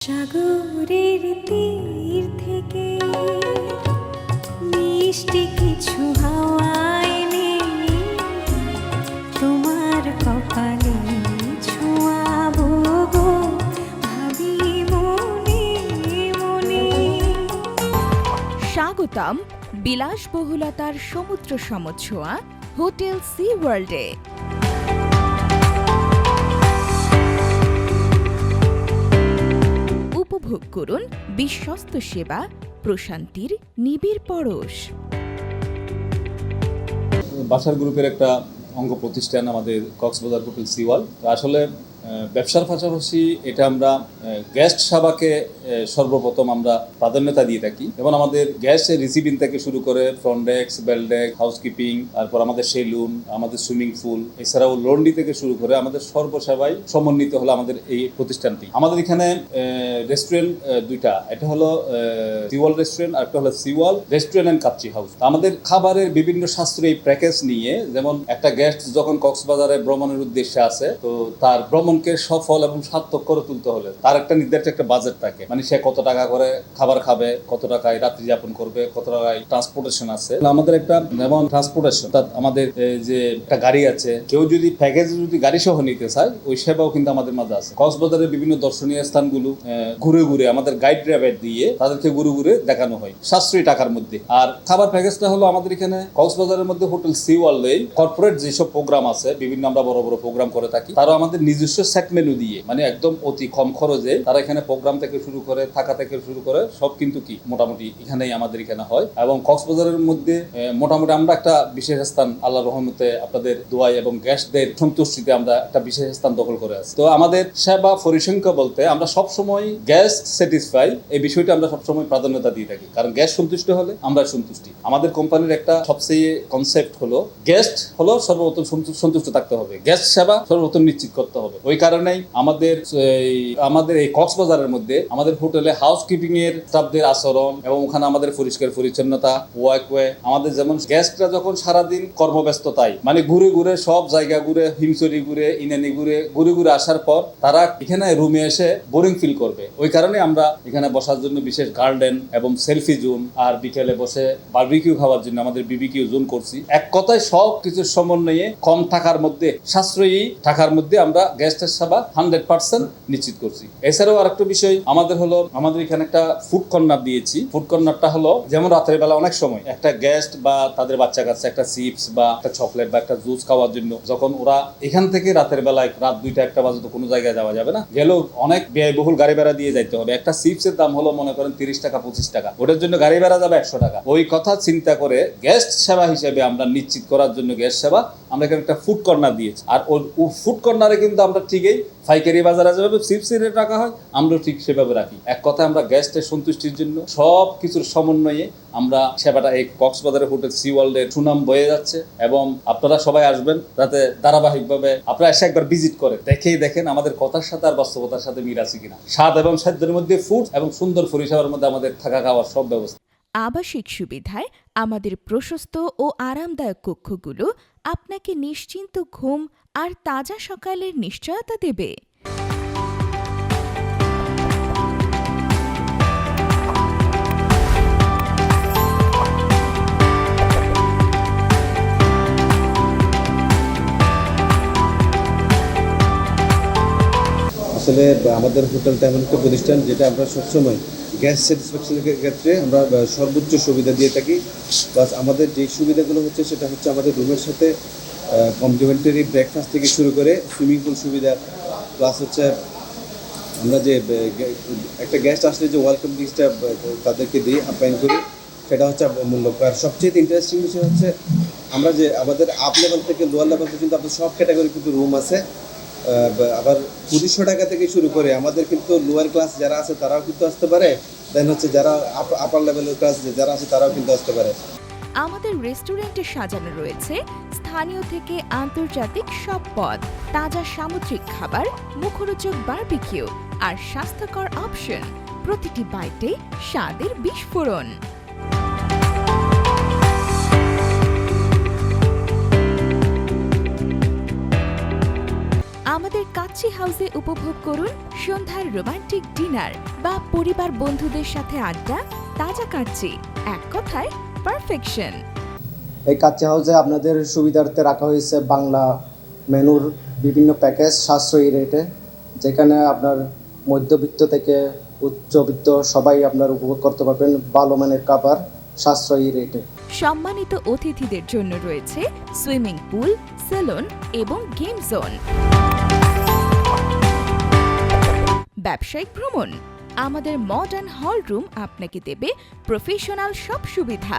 সাগরের তীর থেকে মিষ্টি কিছু হাওয়া এনে তোমার কপালে ছোঁয়াবো গো, ভাবি মনে মনে। স্বাগতম বিলাসবহুলতার সমুদ্র সমছোয়া হোটেল সি ওয়ার্ল্ডে। উপভোগ করুন বিশ্বস্ত সেবা, প্রশান্তির নিবিড় পরশ। বাসার গ্রুপের একটা অঙ্গ প্রতিষ্ঠান আমাদের কক্সবাজার হোটেল সি ওয়ার্ল্ড। আসলে ব্যবসার পাশাপাশি এটা আমরা গেস্ট সেবাকে সর্বপ্রথম আমরা প্রাধান্যতা দিয়ে থাকি, এবং আমাদের গ্যাসের রিসিভিং থেকে শুরু করে front desk, bell desk, housekeeping, তারপর আমাদের সেলুন, আমাদের সুইমিং পুল, এছাড়াও লন্ড্রি থেকে শুরু করে আমাদের সর্বসেবায় সমন্বিত হলো আমাদের এই প্রতিষ্ঠানটি। আমাদের এখানে রেস্টুরেন্ট দুইটা, এটা হলো সি ওয়ার্ল্ড রেস্টুরেন্ট আর একটা হলো Sea World restaurant and Kacchi House. আমাদের খাবারের বিভিন্ন সাশ্রয়ী প্যাকেজ নিয়ে, যেমন একটা গেস্ট যখন কক্সবাজারে ভ্রমণের উদ্দেশ্যে আসে, তো তার ভ্রমণকে সফল এবং সার্থক করে তুলতে হলে তার একটা নির্দিষ্ট একটা বাজেট থাকে, মানে সে কত টাকা করে খাবার খাবে, কত টাকায় রাত্রি যাপন করবে, কত টাকায় ট্রান্সপোর্টেশন আছে। আমাদের একটা যেমন ট্রান্সপোর্টেশন, আমাদের যে একটা গাড়ি আছে, কেউ যদি প্যাকেজ যদি গাড়ি সহ নিতে চায়, ওই সেবাও কিন্তু আমাদের মাঝে আছে। কক্সবাজারের বিভিন্ন দর্শনীয় স্থানগুলো ঘুরে ঘুরে আমাদের গাইড ড্রাইভার দিয়ে তাদেরকে ঘুরে ঘুরে দেখানো হয় সাশ্রয়ী টাকার মধ্যে। আর খাবার প্যাকেজটা হলো আমাদের এখানে কক্সবাজারের মধ্যে হোটেল সি ওয়ার্ল্ডে কর্পোরেট যেসব প্রোগ্রাম আছে, বিভিন্ন আমরা বড় বড় প্রোগ্রাম করে থাকি, তারা আমাদের নিজস্ব সেট মেনু দিয়ে, মানে একদম অতি কম খরচে তারা এখানে প্রোগ্রাম থেকে শুরু করে, থাকা থেকে শুরু করে সব কিন্তু কি মোটামুটি এখানেই আমাদের এখানে হয়। এবং কক্সবাজারের মধ্যে মোটামুটি আমরা একটা বিশেষ স্থান, আল্লাহর রহমতে আপনাদের দোয়াই এবং গেস্টদের সন্তুষ্টিতে আমরা একটা বিশেষ স্থান দখল করে আছি। তো আমাদের সেবা পরিসংখ্যা বলতে আমরা সবসময় গেস্ট স্যাটিসফাই, এই বিষয়টা আমরা সবসময় প্রাধান্যতা দিয়ে থাকি, কারণ গেস্ট সন্তুষ্ট হলে আমরা সন্তুষ্টি। আমাদের কোম্পানির একটা সবচেয়ে কনসেপ্ট হলো গেস্ট হলো সর্বপ্রথম সন্তুষ্ট থাকতে হবে, গেস্ট সেবা সর্বপ্রথম নিশ্চিত করতে হবে। ওই কারণেই আমাদের এই কক্সবাজারের মধ্যে আমাদের হোটেলে হাউসকিপিং এর স্টাফদের আচরণ এবং ওখানে আমাদের পরিষ্কার পরিচ্ছন্নতা, ওয়াকওয়ে, আমাদের যেমন গেস্টরা যখন সারাদিন কর্মব্যস্ততায় মানে ঘুরে ঘুরে সব জায়গা ঘুরে, হিমচুরি ঘুরে, ইনানি ঘুরে ঘুরে আসার পর তারা এখানে রুমে এসে বোরিং ফিল করবে। ওই কারণে আমরা এখানে বসার জন্য বিশেষ গার্ডেন এবং সেলফি জোন, আর বিকেলে বসে বারবিকিউ খাওয়ার জন্য আমাদের বিবিকিউ জোন করছি। এক কথায় সব কিছুর সমন্বয়ে কম টাকার মধ্যে, সাশ্রয়ী টাকার মধ্যে আমরা গেস্টের সেবা 100% নিশ্চিত করছি। এছাড়াও আরেকটা বিষয় আমাদের হলো, আমাদের এখানে একটা ফুড কর্নার দিয়েছি। ফুড কর্নারটা হলো যেমন রাতের বেলা অনেক সময় একটা গেস্ট বা তাদের বাচ্চা কাছে একটা চিপস বা একটা চকলেট বা একটা জুস খাওয়ার জন্য, যখন ওরা এখান থেকে রাতের বেলায় রাত 2টা-1টা বাজে তো কোনো জায়গায় যাওয়া যাবে না, গেলেও অনেক ব্যয়বহুল গাড়ি ভাড়া দিয়ে যাইতে হবে। একটা চিপসের দাম হলো মনে করেন 30 টাকা 25 টাকা, ওটার জন্য গাড়ি ভাড়া যাবে 100 টাকা। ওই কথা চিন্তা করে গেস্ট সেবা হিসেবে আমরা নিশ্চিত করার জন্য গেস্ট সেবা আমরা এখানে একটা ফুড কর্নার দিয়েছি। আর ওই ফুড কর্নারে কিন্তু আমরা ঠিকই পাইকারি বাজারে যেভাবে চিপসের রেট রাখা হয়, আমরা ঠিক সেভাবে রাখি। এক কথায় আমরা গেস্টের সন্তুষ্টির জন্য সব কিছুর সমন্বয়ে আমরা সেবাটা এই কক্সবাজারের হোটেল সি ওয়ার্ল্ডের সুনাম বয়ে যাচ্ছে। এবং আপনারা সবাই আসবেন, যাতে ধারাবাহিকভাবে আপনারা এসে একবার ভিজিট করে দেখেন আমাদের কথার সাথে আর বাস্তবতার সাথে মিল আছে কিনা। স্বাদ এবং সাধ্যের মধ্যে ফুড এবং সুন্দর পরিষেবার মধ্যে আমাদের থাকা খাওয়ার সব ব্যবস্থা। আবাসিক সুবিধায় আমাদের প্রশস্ত ও আরামদায়ক কক্ষগুলো আপনাকে নিশ্চিন্ত ঘুম আর তাজা সকালের নিশ্চয়তা দেবে। আসলে আমাদের হোটেলটা এমন একটা প্রতিষ্ঠান যেটা আমরা সবসময় গ্যাস স্যাটিসফ্যাকশনের ক্ষেত্রে আমরা সর্বোচ্চ সুবিধা দিয়ে থাকি। প্লাস আমাদের যে সুবিধাগুলো হচ্ছে সেটা হচ্ছে আমাদের রুমের সাথে কমপ্লিমেন্টারি ব্রেকফাস্ট থেকে শুরু করে সুইমিং পুল সুবিধা, প্লাস হচ্ছে আমরা যে একটা গেস্ট আসলে যে ওয়েলকাম ড্রিঙ্কসটা তাদেরকে দিই, আপ্যায়ন করি, সেটা হচ্ছে মূল্য। আর সবচেয়ে ইন্টারেস্টিং বিষয় হচ্ছে আমরা যে আমাদের আপ লেভেল থেকে লোয়ার লেভেল পর্যন্ত আমাদের সব ক্যাটাগরি কিন্তু রুম আছে। আবার 2500 টাকা থেকে শুরু করে আমাদের কিন্তু লোয়ার ক্লাস যারা আছে তারাও কিন্তু আসতে পারে, দেন হচ্ছে যারা আপার লেভেলের ক্লাস যারা আছে তারাও কিন্তু আসতে পারে। আমাদের রেস্টুরেন্টে সাজানো রয়েছে স্থানীয় থেকে আন্তর্জাতিক সব পদ, তাজা সামুদ্রিক খাবার, মুখরোচক বারবিকিউ আর স্বাস্থ্যকর অপশন। প্রতিটি বাইটে স্বাদের বিস্ফোরণ। আমাদের কাচ্চি হাউসে উপভোগ করুন সন্ধ্যার রোমান্টিক ডিনার বা পরিবার বন্ধুদের সাথে আড্ডা। তাজা কাচ্চি, এক কথায় পারফেকশন। এই কাচ্চি হাউসে আপনাদের সুবিধার্থে রাখা হয়েছে বাংলা মেনুর বিভিন্ন প্যাকেজ সাশ্রয়ী রেটে, যেখানে আপনার মধ্যবিত্ত থেকে উচ্চবিত্ত সবাই আপনার উপভোগ করতে পারবেন ভালো মানের খাবার সাশ্রয়ী রেটে। সম্মানিত অতিথিদের জন্য রয়েছে সুইমিং পুল, সেলুন এবং গেম জোন। ব্যবসায়িক ভ্রমণ, আমাদের মডার্ন হল রুম আপনাকে দেবে প্রফেশনাল সব সুবিধা।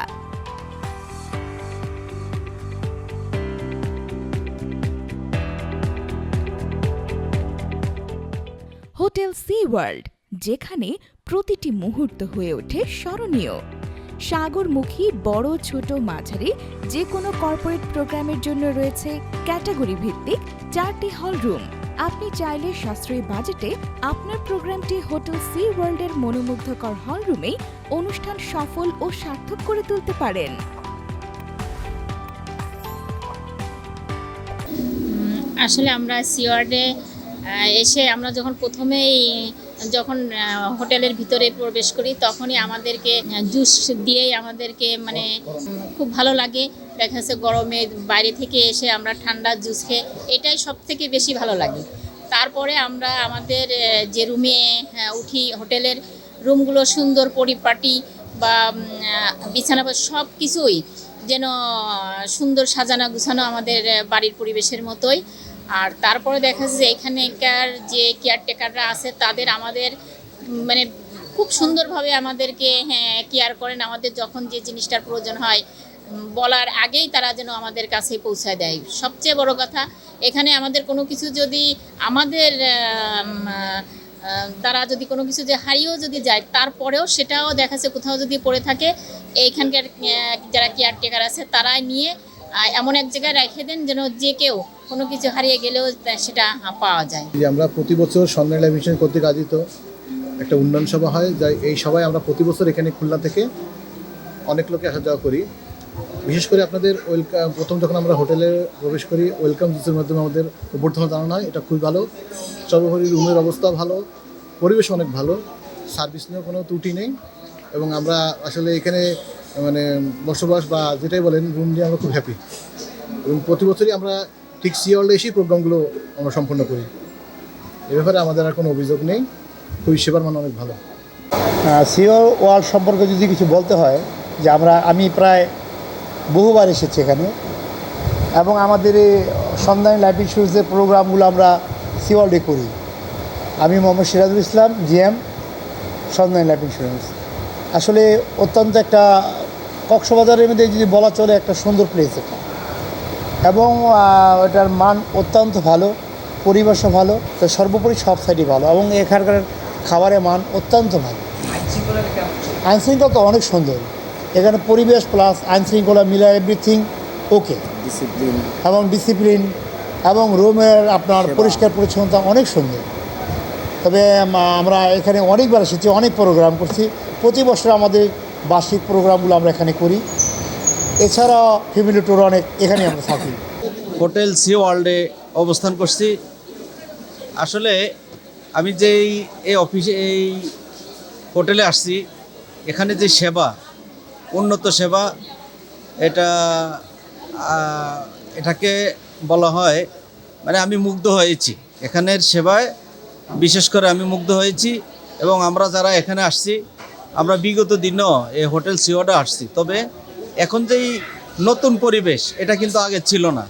হোটেল সি ওয়ার্ল্ড, যেখানে প্রতিটি মুহূর্ত হয়ে ওঠে স্মরণীয়। সাগরমুখী বড় ছোট মাঝারি যে কোনো কর্পোরেট প্রোগ্রামের জন্য রয়েছে ক্যাটাগরি ভিত্তিক 4টি হল রুম। আপনি চাইলে সাশ্রয়ী বাজেটে আপনার প্রোগ্রামটি হোটেল সি ওয়ার্ল্ডের মনোমুগ্ধকর হল রুমেই অনুষ্ঠান সফল ও সার্থক করে তুলতে পারেন। আসলে আমরা সিওয়ার্ডে এসে আমরা যখন প্রথমেই হোটেলের ভিতরে প্রবেশ করি তখনই আমাদেরকে জুস দিয়েই আমাদেরকে মানে খুব ভালো লাগে। দেখা যাচ্ছে গরমে বাইরে থেকে এসে আমরা ঠান্ডা জুস খেয়ে এটাই সব থেকে বেশি ভালো লাগে। তারপরে আমরা আমাদের যে রুমে উঠি, হোটেলের রুমগুলো সুন্দর পরিপাটি বা বিছানা সব কিছুই যেন সুন্দর সাজানো গুছানো আমাদের বাড়ির পরিবেশের মতোই। আর তারপরে দেখা যাচ্ছে এখানকার যে কেয়ারটেকাররা আছে তাদের আমাদের মানে খুব সুন্দরভাবে আমাদেরকে কেয়ার করেন। আমাদের যখন যে জিনিসটার প্রয়োজন হয় বলার আগেই তারা যেন আমাদের কাছে পৌঁছায় দেয়। সবচেয়ে বড় কথা, এখানে আমাদের কোনো কিছু যদি আমাদের দ্বারা যদি কোনো কিছু যে হারিয়েও যদি যায় তারপরেও সেটাও দেখা যাচ্ছে কোথাও যদি পড়ে থাকে এইখানকার যারা কেয়ারটেকার আছে তারাই নিয়ে এমন এক জায়গায় রেখে দেন যেন যে কেউ কোনো কিছু হারিয়ে গেলেও সেটা পাওয়া যায়। আমরা প্রতি বছর সন্ধ্যা মিশন কর্তৃক আয়োজিত একটা উন্নয়ন সভা হয়, যাই এই সভায় আমরা প্রতি বছর এখানে খুলনা থেকে অনেক লোকে আসা যাওয়া করি। বিশেষ করে আপনাদের ওয়েলকাম, প্রথম যখন আমরা হোটেলে প্রবেশ করি ওয়েলকাম জুসের মাধ্যমে আমাদের অভ্যর্থনা জানানো হয়। এটা খুবই ভালো। সর্বোপরি রুমের অবস্থা ভালো, পরিবেশ অনেক ভালো, সার্ভিস নিয়েও কোনো ত্রুটি নেই। এবং আমরা আসলে এখানে মানে বসবাস বা যেটাই বলেন রুম নিয়ে আমরা খুব হ্যাপি। এবং প্রতি বছরই আমরা ঠিক সি ওয়ার্ল্ডে এসেই প্রোগ্রামগুলো আমরা সম্পন্ন করি। এ ব্যাপারে আমাদের আর কোনো অভিযোগ নেই। খুবই সেবার মান অনেক ভালো। সি ওয়ার্ল্ড সম্পর্কে যদি কিছু বলতে হয়, যে আমি প্রায় বহুবার এসেছি এখানে, এবং আমাদের এই সন্ধানী লাইফ ইন্স্যুরেন্সের প্রোগ্রামগুলো আমরা সি ওয়ার্ল্ডে করি। আমি মোহাম্মদ সিরাজুল ইসলাম, জিএম, সন্ধানী লাইফ ইন্স্যুরেন্স। আসলে অত্যন্ত একটা কক্সবাজারের মধ্যে যদি বলা চলে একটা সুন্দর প্লেস এটা, এবং এটার মান অত্যন্ত ভালো, পরিবেশও ভালো, তো সর্বোপরি সব সাইডই ভালো, এবং এখানকার খাবারের মান অত্যন্ত ভালো। আইনশৃঙ্খলা তো অনেক সুন্দর এখানে, পরিবেশ প্লাস আইনশৃঙ্খলা মিলে এভরিথিং ওকে, এবং ডিসিপ্লিন এবং রুমের আপনার পরিষ্কার পরিচ্ছন্নতা অনেক সুন্দর। তবে আমরা এখানে অনেকবার এসেছি, অনেক প্রোগ্রাম করছি। প্রতি বছর আমাদের বার্ষিক প্রোগ্রামগুলো আমরা এখানে করি। এছাড়া ফ্যামিলি ট্যুর অনেক এখানে আমরা থাকি। হোটেল সি ওয়ার্ল্ডে অবস্থান করছি। আসলে আমি যেই এই হোটেলে আসছি, এখানে যে সেবা, উন্নত সেবা, এটাকে বলা হয় মানে আমি মুগ্ধ হয়েছি এখানের সেবায়। বিশেষ করে আমি মুগ্ধ হয়েছি। এবং আমরা যারা এখানে আসছি, আমরা বিগত দিনও এই হোটেল সি ওয়ার্ল্ডে আসছি। তবে এখন যেই নতুন পরিবেশ, এটা কিন্তু আগে ছিল না।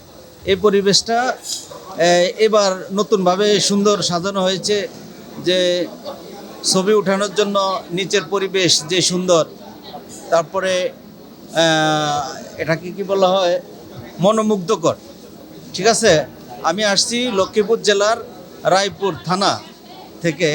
এই পরিবেশটা এবার নতুনভাবে সুন্দর সাজানো হয়েছে। যে ছবি ওঠানোর জন্য নিচের পরিবেশ যে সুন্দর, তারপরে এটাকে কি বলা হয়, মনোমুগ্ধকর। ঠিক আছে, আমি আসছি লক্ষ্মীপুর জেলার রায়পুর থানা থেকে।